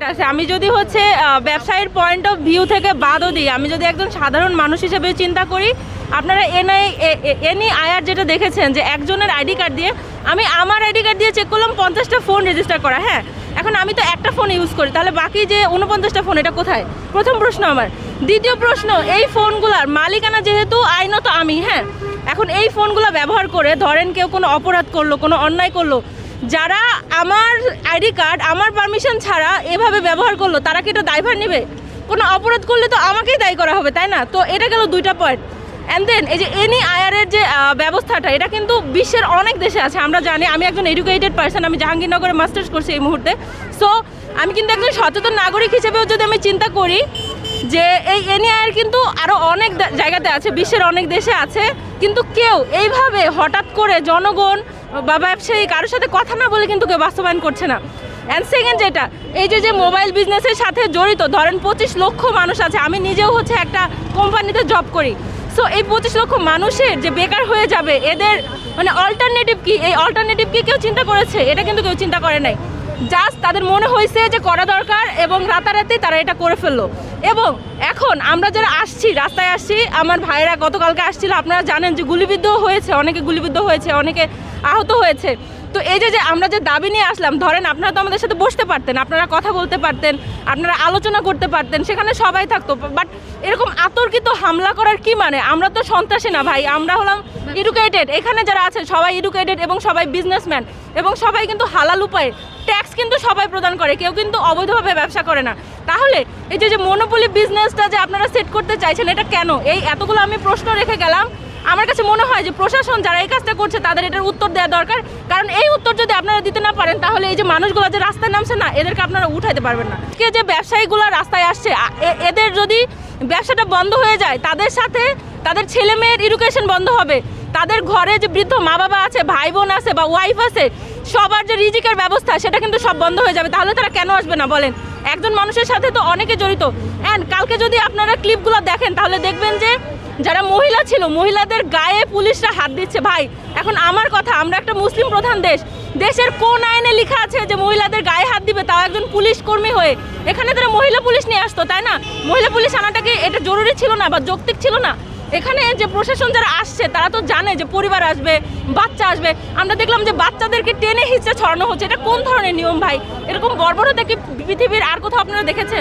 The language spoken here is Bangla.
আছে আমি যদি হচ্ছে ব্যবসায়ীর পয়েন্ট অফ ভিউ থেকে বাদও দিই, আমি যদি একজন সাধারণ মানুষ হিসেবে চিন্তা করি, আপনারা এনআইআর যেটা দেখেছেন যে একজনের আইডি কার্ড দিয়ে, আমি আমার আইডি কার্ড দিয়ে চেক করলাম 50টা ফোন রেজিস্টার করা। হ্যাঁ, এখন আমি তো একটা ফোন ইউজ করি, তাহলে বাকি যে 49টা ফোন এটা কোথায়? প্রথম প্রশ্ন আমার। দ্বিতীয় প্রশ্ন, এই ফোনগুলোর মালিকানা যেহেতু আইনত আমি, হ্যাঁ, এখন এই ফোনগুলো ব্যবহার করে ধরেন কেউ কোনো অপরাধ করলো, কোনো অন্যায় করলো, যারা আমার আইডি কার্ড আমার পারমিশন ছাড়া এভাবে ব্যবহার করলো, তারা কি এটা দায়ভার নেবে? কোনো অপরাধ করলে তো আমাকেই দায়ী করা হবে, তাই না? তো এটা গেল দুইটা পয়েন্ট। অ্যান্ড দেন এই যে এনআইআর যে ব্যবস্থাটা, এটা কিন্তু বিশ্বের অনেক দেশে আছে, আমরা জানি। আমি একজন এডুকেটেড পার্সন, আমি জাহাঙ্গীরনগরে মাস্টার্স করছি এই মুহূর্তে। সো আমি কিন্তু একজন সচেতন নাগরিক হিসেবেও যদি আমি চিন্তা করি যে এই এনআইআর কিন্তু আরও অনেক জায়গাতে আছে, বিশ্বের অনেক দেশে আছে, কিন্তু কেউ এইভাবে হঠাৎ করে জনগণ বা ব্যবসায়ী কারোর সাথে কথা না বলে কিন্তু কেউ বাস্তবায়ন করছে না। অ্যান্ড সেকেন্ড যেটা, এই যে মোবাইল বিজনেসের সাথে জড়িত ধরেন 25 লক্ষ মানুষ আছে, আমি নিজেও হচ্ছে একটা কোম্পানিতে জব করি। সো এই 25 লক্ষ মানুষের যে বেকার হয়ে যাবে, এদের মানে অল্টারনেটিভ কি, এই অল্টারনেটিভ কি কেউ চিন্তা করেছে? এটা কিন্তু কেউ চিন্তা করে নাই। জাস্ট তাদের মনে হয়েছে যে করা দরকার এবং রাতারাতি তারা এটা করে ফেললো। এবং এখন আমরা যারা আসছি, রাস্তায় আসছি, আমার ভাইরা গতকালকে আসছিল, আপনারা জানেন যে গুলিবিদ্ধ হয়েছে, অনেকে গুলিবিদ্ধ হয়েছে, অনেকে আহত হয়েছে। তো এই যে আমরা যে দাবি নিয়ে আসলাম, ধরেন আপনারা তো আমাদের সাথে বসতে পারতেন, আপনারা কথা বলতে পারতেন, আপনারা আলোচনা করতে পারতেন, সেখানে সবাই থাকতো। বাট এরকম আতর্কিত হামলা করার কি মানে? আমরা তো সন্ত্রাসী না ভাই, আমরা হলাম এডুকেটেড। এখানে যারা আছে সবাই এডুকেটেড এবং সবাই বিজনেসম্যান এবং সবাই কিন্তু হালাল উপায়ে ট্যাক্স কিন্তু সবাই প্রদান করে, কেউ কিন্তু অবৈধভাবে ব্যবসা করে না। তাহলে এই যে মনোপলি বিজনেসটা যে আপনারা সেট করতে চাইছেন, এটা কেন? এই এতগুলো আমি প্রশ্ন রেখে গেলাম। আমার কাছে মনে হয় যে প্রশাসন যারা এই কাজটা করছে তাদের এটার উত্তর দেওয়া দরকার, কারণ এই উত্তর যদি আপনারা দিতে না পারেন, তাহলে এই যে মানুষগুলো যে রাস্তায় নামছে না, এদেরকে আপনারা উঠাইতে পারবেন না। কে যে ব্যবসায়ীগুলো রাস্তায় আসছে, এদের যদি ব্যবসাটা বন্ধ হয়ে যায়, তাদের সাথে তাদের ছেলে মেয়ের এডুকেশন বন্ধ হবে, তাদের ঘরে যে বৃদ্ধ মা বাবা আছে, ভাই বোন আছে বা ওয়াইফ আছে, সবার যে রিজিকের ব্যবস্থা সেটা কিন্তু সব বন্ধ হয়ে যাবে। তাহলে তারা কেন আসবে না বলেন? একজন মানুষের সাথে তো অনেকে জড়িত। অ্যান্ড কালকে যদি আপনারা ক্লিপগুলো দেখেন, তাহলে দেখবেন যে যারা মহিলা ছিল, মহিলাদের গায়ে পুলিশরা হাত দিচ্ছে। ভাই, এখন আমার কথা, আমরা একটা মুসলিম প্রধান দেশ, দেশের কোন আইনে লেখা আছে যে মহিলাদের গায়ে হাত দিবে, তাও একজন পুলিশ কর্মী হয়ে? এখানে তারা মহিলা পুলিশ নিয়ে আসতো, তাই না? মহিলা পুলিশ আনাটা কি এটা জরুরি ছিল না বা যৌক্তিক ছিল না? এখানে যে প্রশাসন যারা আসছে, তারা তো জানে যে পরিবার আসবে, বাচ্চা আসবে। আমরা দেখলাম যে বাচ্চাদেরকে টেনে হিচড়ে ছড়ানো হচ্ছে। এটা কোন ধরনের নিয়ম ভাই? এরকম বর্বরতা কি পৃথিবীর আর কোথাও আপনারা দেখেছেন?